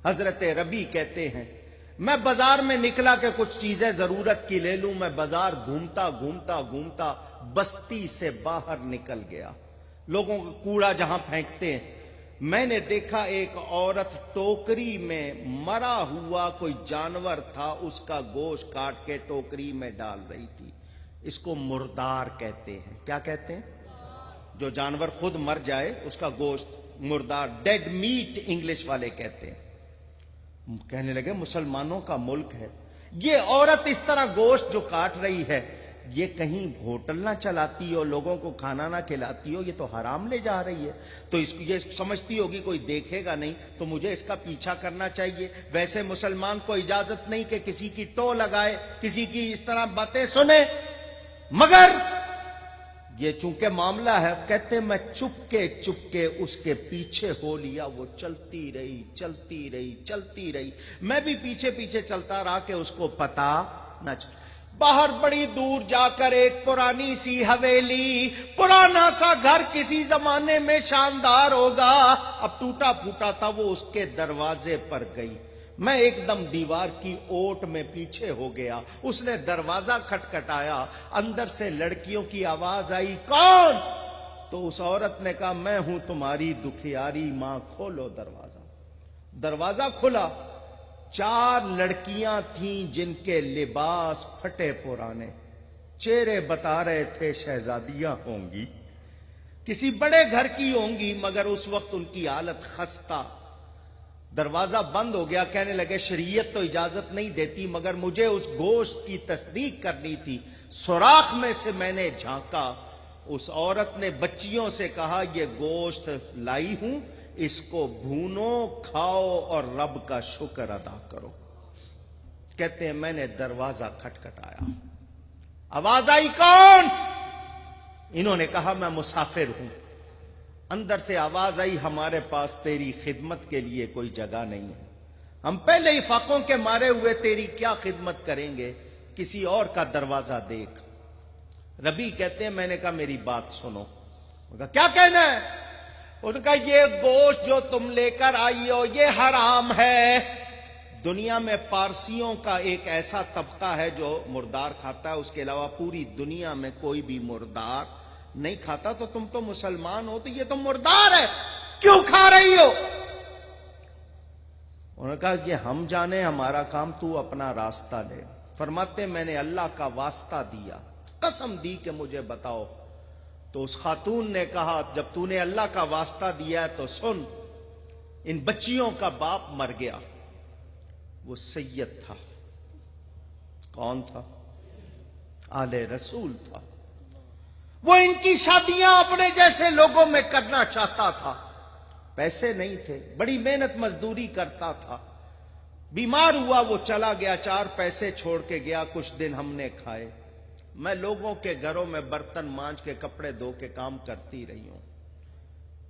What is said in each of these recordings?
حضرت ربی کہتے ہیں میں بازار میں نکلا کہ کچھ چیزیں ضرورت کی لے لوں. میں بازار گھومتا گھومتا گھومتا بستی سے باہر نکل گیا. لوگوں کا کوڑا جہاں پھینکتے ہیں, میں نے دیکھا ایک عورت ٹوکری میں مرا ہوا کوئی جانور تھا, اس کا گوشت کاٹ کے ٹوکری میں ڈال رہی تھی. اس کو مردار کہتے ہیں. کیا کہتے ہیں؟ جو جانور خود مر جائے اس کا گوشت مردار, ڈیڈ میٹ انگلش والے کہتے ہیں. کہنے لگے مسلمانوں کا ملک ہے, یہ عورت اس طرح گوشت جو کاٹ رہی ہے یہ کہیں ہوٹل نہ چلاتی ہو, لوگوں کو کھانا نہ کھلاتی ہو, یہ تو حرام لے جا رہی ہے. تو اس کو یہ سمجھتی ہوگی کوئی دیکھے گا نہیں, تو مجھے اس کا پیچھا کرنا چاہیے. ویسے مسلمان کو اجازت نہیں کہ کسی کی ٹو لگائے, کسی کی اس طرح باتیں سنے, مگر یہ چونکہ معاملہ ہے, کہتے میں چپ کے اس کے پیچھے ہو لیا. وہ چلتی رہی چلتی رہی چلتی رہی, میں بھی پیچھے پیچھے چلتا رہا کہ اس کو پتا نہ چل. باہر بڑی دور جا کر ایک پرانی سی حویلی, پرانا سا گھر, کسی زمانے میں شاندار ہوگا, اب ٹوٹا پھوٹا تھا. وہ اس کے دروازے پر گئی. میں ایک دم دیوار کی اوٹ میں پیچھے ہو گیا. اس نے دروازہ کھٹکھٹایا, اندر سے لڑکیوں کی آواز آئی, کون؟ تو اس عورت نے کہا میں ہوں تمہاری دکھیاری ماں, کھولو دروازہ. دروازہ کھلا, 4 لڑکیاں تھیں جن کے لباس پھٹے پرانے, چہرے بتا رہے تھے شہزادیاں ہوں گی, کسی بڑے گھر کی ہوں گی, مگر اس وقت ان کی حالت خستہ. دروازہ بند ہو گیا. کہنے لگے شریعت تو اجازت نہیں دیتی, مگر مجھے اس گوشت کی تصدیق کرنی تھی. سوراخ میں سے میں نے جھانکا, اس عورت نے بچیوں سے کہا یہ گوشت لائی ہوں, اس کو بھونو, کھاؤ اور رب کا شکر ادا کرو. کہتے ہیں میں نے دروازہ کھٹکھٹایا, آواز آئی کون؟ انہوں نے کہا میں مسافر ہوں. اندر سے آواز آئی ہمارے پاس تیری خدمت کے لیے کوئی جگہ نہیں ہے, ہم پہلے ہی فاقوں کے مارے ہوئے تیری کیا خدمت کریں گے, کسی اور کا دروازہ دیکھ. ربی کہتے ہیں میں نے کہا میری بات سنو. کیا کہنا ہے؟ انہوں نے کہا یہ گوشت جو تم لے کر آئی ہو یہ حرام ہے. دنیا میں پارسیوں کا ایک ایسا طبقہ ہے جو مردار کھاتا ہے, اس کے علاوہ پوری دنیا میں کوئی بھی مردار نہیں کھاتا. تو تم تو مسلمان ہو, تو یہ تو مردار ہے, کیوں کھا رہی ہو؟ انہوں نے کہا کہ ہم جانے, ہمارا کام, تو اپنا راستہ لے. فرماتے میں نے اللہ کا واسطہ دیا, قسم دی کہ مجھے بتاؤ. تو اس خاتون نے کہا جب تو نے اللہ کا واسطہ دیا ہے تو سن, ان بچیوں کا باپ مر گیا, وہ سید تھا. کون تھا؟ آل رسول تھا. وہ ان کی شادیاں اپنے جیسے لوگوں میں کرنا چاہتا تھا. پیسے نہیں تھے, بڑی محنت مزدوری کرتا تھا. بیمار ہوا, وہ چلا گیا, 4 پیسے چھوڑ کے گیا. کچھ دن ہم نے کھائے. میں لوگوں کے گھروں میں برتن مانج کے کپڑے دھو کے کام کرتی رہی ہوں.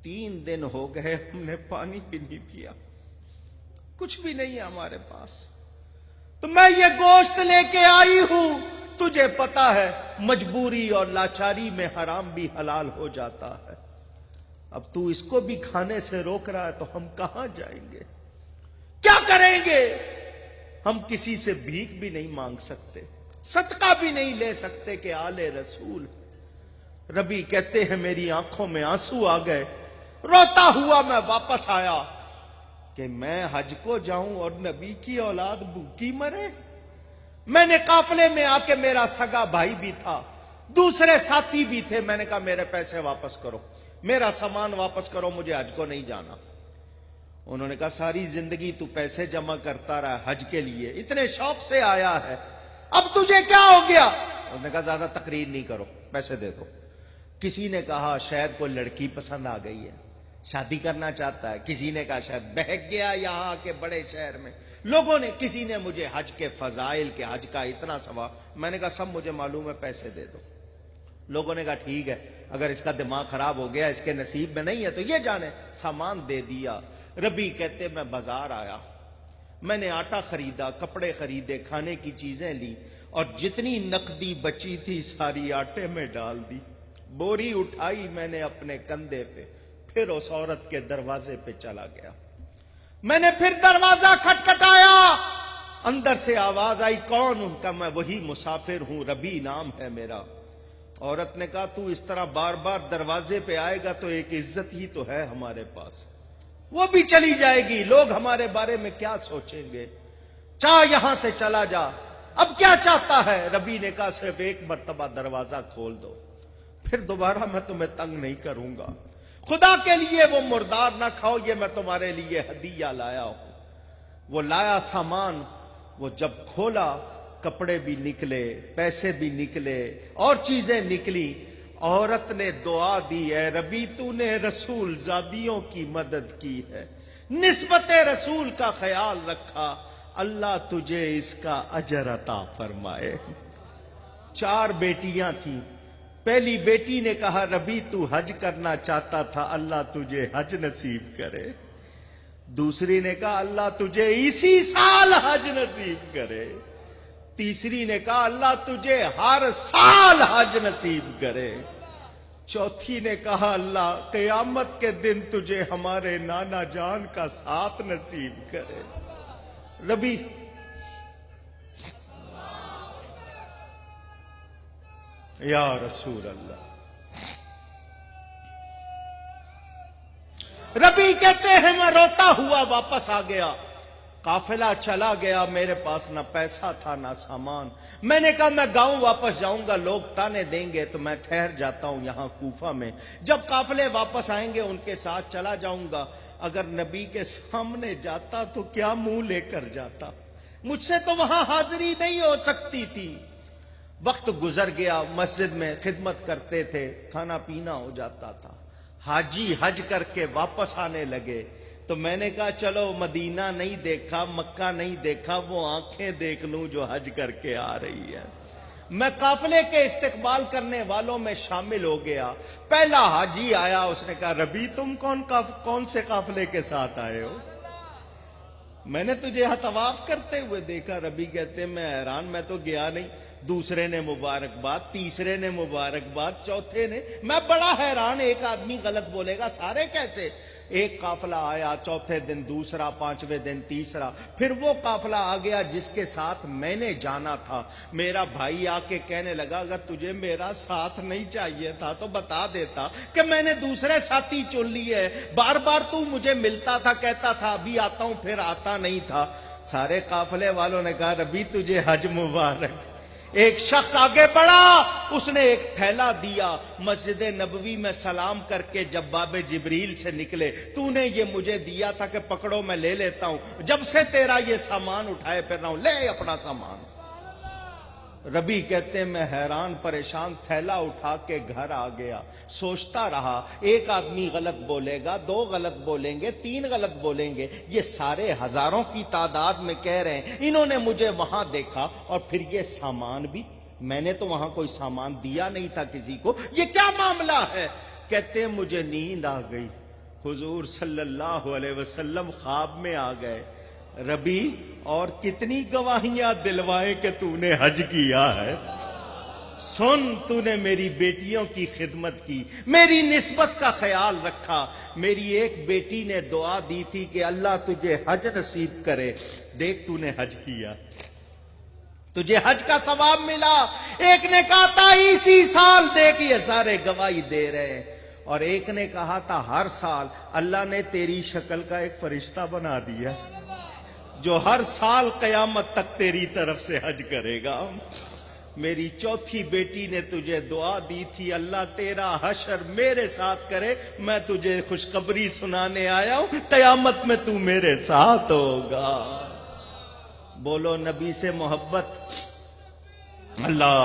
3 دن ہو گئے, ہم نے پانی بھی نہیں پیا, کچھ بھی نہیں ہے ہمارے پاس. تو میں یہ گوشت لے کے آئی ہوں. تجھے پتا ہے مجبوری اور لاچاری میں حرام بھی حلال ہو جاتا ہے. اب تو اس کو بھی کھانے سے روک رہا ہے, تو ہم کہاں جائیں گے, کیا کریں گے؟ ہم کسی سے بھیک بھی نہیں مانگ سکتے, صدقہ بھی نہیں لے سکتے کہ آل رسول. ربی کہتے ہیں میری آنکھوں میں آنسو آ گئے, روتا ہوا میں واپس آیا کہ میں حج کو جاؤں اور نبی کی اولاد بھوکی مرے. میں نے قافلے میں آ کے, میرا سگا بھائی بھی تھا, دوسرے ساتھی بھی تھے, میں نے کہا میرے پیسے واپس کرو, میرا سامان واپس کرو, مجھے حج کو نہیں جانا. انہوں نے کہا ساری زندگی تو پیسے جمع کرتا رہا حج کے لیے, اتنے شوق سے آیا ہے, اب تجھے کیا ہو گیا؟ انہوں نے کہا زیادہ تقریر نہیں کرو, پیسے دے دو. کسی نے کہا شاید کوئی لڑکی پسند آ گئی ہے, شادی کرنا چاہتا ہے. کسی نے کہا شاید بہک گیا یہاں کے بڑے شہر میں. لوگوں نے, کسی نے مجھے حج کے فضائل کے, حج کا اتنا ثواب. میں نے کہا سب مجھے معلوم ہے, پیسے دے دو. لوگوں نے کہا ٹھیک ہے, اگر اس کا دماغ خراب ہو گیا, اس کے نصیب میں نہیں ہے تو یہ جانے. سامان دے دیا. ربی کہتے میں بازار آیا, میں نے آٹا خریدا, کپڑے خریدے, کھانے کی چیزیں لی, اور جتنی نقدی بچی تھی ساری آٹے میں ڈال دی. بوری اٹھائی میں نے اپنے کندھے پہ, پھر اس عورت کے دروازے پہ چلا گیا. میں نے پھر دروازہ کھٹکھٹایا، اندر سے آواز آئی، کون؟ ان کا میں وہی مسافر ہوں، ربی نام ہے میرا۔ عورت نے کہا تو اس طرح بار بار دروازے پہ آئے گا تو ایک عزت ہی تو ہے ہمارے پاس، وہ بھی چلی جائے گی، لوگ ہمارے بارے میں کیا سوچیں گے، چاہ یہاں سے چلا جا۔ اب کیا چاہتا ہے؟ ربی نے کہا صرف ایک مرتبہ دروازہ کھول دو، پھر دوبارہ میں تمہیں تنگ نہیں کروں گا، خدا کے لیے وہ مردار نہ کھاؤ، یہ میں تمہارے لیے ہدیہ لایا ہوں۔ وہ لایا سامان، وہ جب کھولا کپڑے بھی نکلے، پیسے بھی نکلے اور چیزیں نکلی۔ عورت نے دعا دی، اے ربی تو نے رسول زادیوں کی مدد کی ہے، نسبت رسول کا خیال رکھا، اللہ تجھے اس کا اجر عطا فرمائے۔ 4 بیٹیاں تھیں، پہلی بیٹی نے کہا ربی تو حج کرنا چاہتا تھا، اللہ تجھے حج نصیب کرے۔ دوسری نے کہا اللہ تجھے اسی سال حج نصیب کرے۔ تیسری نے کہا اللہ تجھے ہر سال حج نصیب کرے۔ چوتھی نے کہا اللہ قیامت کے دن تجھے ہمارے نانا جان کا ساتھ نصیب کرے۔ ربی یا رسول اللہ، ربی کہتے ہیں میں روتا ہوا واپس آ گیا، قافلہ چلا گیا، میرے پاس نہ پیسہ تھا نہ سامان۔ میں نے کہا میں گاؤں واپس جاؤں گا، لوگ تانے دیں گے تو میں ٹھہر جاتا ہوں یہاں کوفہ میں، جب قافلے واپس آئیں گے ان کے ساتھ چلا جاؤں گا۔ اگر نبی کے سامنے جاتا تو کیا منہ لے کر جاتا، مجھ سے تو وہاں حاضری نہیں ہو سکتی تھی۔ وقت گزر گیا، مسجد میں خدمت کرتے تھے، کھانا پینا ہو جاتا تھا۔ حاجی حج کر کے واپس آنے لگے تو میں نے کہا چلو مدینہ نہیں دیکھا، مکہ نہیں دیکھا، وہ آنکھیں دیکھ لوں جو حج کر کے آ رہی ہے۔ میں قافلے کے استقبال کرنے والوں میں شامل ہو گیا۔ پہلا حاجی آیا، اس نے کہا ربی تم کون سے قافلے کے ساتھ آئے ہو؟ میں نے تجھے طواف کرتے ہوئے دیکھا۔ ربی کہتے میں حیران، میں تو گیا نہیں۔ دوسرے نے مبارکباد، تیسرے نے مبارکباد، چوتھے نے، میں بڑا حیران، ایک آدمی غلط بولے گا سارے کیسے؟ ایک قافلہ آیا، چوتھے دن دوسرا، 5ویں دن تیسرا، پھر وہ قافلہ آ گیا جس کے ساتھ میں نے جانا تھا۔ میرا بھائی آ کے کہنے لگا اگر تجھے میرا ساتھ نہیں چاہیے تھا تو بتا دیتا کہ میں نے دوسرے ساتھی چن لیے، بار بار تو مجھے ملتا تھا، کہتا تھا ابھی آتا ہوں، پھر آتا نہیں تھا۔ سارے قافلے والوں نے کہا ربی تجھے حج مبارک۔ ایک شخص آگے بڑھا، اس نے ایک تھیلا دیا، مسجد نبوی میں سلام کر کے جب باب جبریل سے نکلے، تو نے یہ مجھے دیا تھا کہ پکڑو میں لے لیتا ہوں، جب سے تیرا یہ سامان اٹھائے پھر رہا ہوں، لے اپنا سامان۔ ربی کہتے ہیں میں حیران پریشان تھیلا اٹھا کے گھر آ گیا، سوچتا رہا ایک آدمی غلط بولے گا، 2 غلط بولیں گے، 3 غلط بولیں گے، یہ سارے ہزاروں کی تعداد میں کہہ رہے ہیں انہوں نے مجھے وہاں دیکھا، اور پھر یہ سامان بھی میں نے تو وہاں کوئی سامان دیا نہیں تھا کسی کو، یہ کیا معاملہ ہے؟ کہتے ہیں مجھے نیند آ گئی، حضور صلی اللہ علیہ وسلم خواب میں آ گئے، ربی اور کتنی گواہیاں دلوائے کہ تو نے حج کیا ہے، سن تو نے میری بیٹیوں کی خدمت کی، میری نسبت کا خیال رکھا، میری ایک بیٹی نے دعا دی تھی کہ اللہ تجھے حج نصیب کرے، دیکھ تو نے حج کیا، تجھے حج کا ثواب ملا۔ ایک نے کہا تھا اسی سال، دیکھ یہ سارے گواہی دے رہے ہیں، اور ایک نے کہا تھا ہر سال، اللہ نے تیری شکل کا ایک فرشتہ بنا دیا جو ہر سال قیامت تک تیری طرف سے حج کرے گا۔ میری چوتھی بیٹی نے تجھے دعا دی تھی اللہ تیرا حشر میرے ساتھ کرے، میں تجھے خوشخبری سنانے آیا ہوں، قیامت میں تو میرے ساتھ ہوگا۔ بولو نبی سے محبت، اللہ